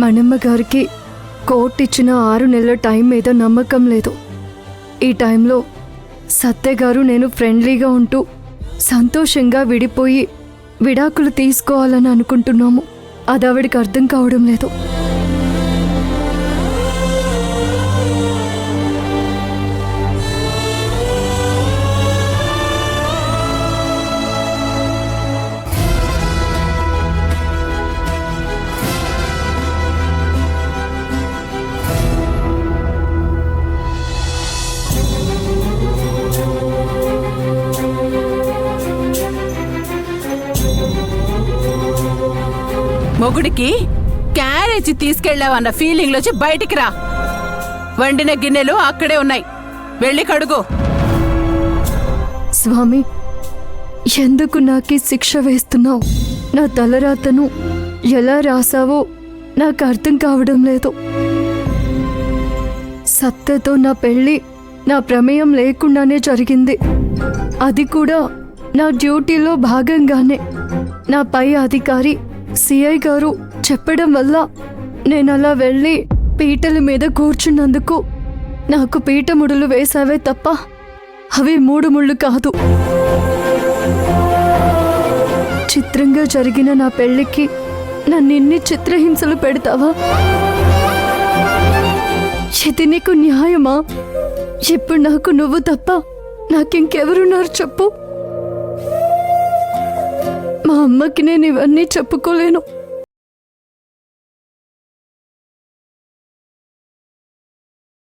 మనమ్మ గారికి కోర్టు ఇచ్చిన 6 నెలల టైం మీద నమ్మకం లేదు. ఈ టైంలో సత్య గారు నేను ఫ్రెండ్లీగా ఉంటూ సంతోషంగా విడిపోయి విడాకులు తీసుకోవాలని అనుకుంటున్నాము. అది ఆవిడికి అర్థం కావడం లేదు. మొగుడికి క్యారేజీ తీసుకెళ్లావన్న ఫీలింగ్ లోచి బయటికి రా. వండిన గిన్నెలు అక్కడే ఉన్నాయి, వెళ్ళి కడుగు. స్వామి, ఎందుకు నాకీ శిక్ష వేస్తున్నావు? నా తలరాతను ఎలా రాసావో నాకు అర్థం కావడం లేదు. సత్యతో నా పెళ్లి నా ప్రమేయం లేకుండానే జరిగింది. అది కూడా నా డ్యూటీలో భాగంగానే. నా పై అధికారి సిఐ గారు చెప్పడం వల్ల నేను అలా వెళ్ళి పీటల మీద కూర్చున్నందుకు నాకు పీఠముడులు వేసావే తప్ప అవి 3 ముళ్ళు కాదు. చిత్రంగా జరిగిన నా పెళ్లికి నన్నిన్ని చిత్రహింసలు పెడతావా? ఇది నీకు న్యాయమా? ఇప్పుడు నాకు నువ్వు తప్ప నాకింకెవరున్నారు చెప్పు. మా అమ్మకి నేను ఇవన్నీ చెప్పుకోలేను.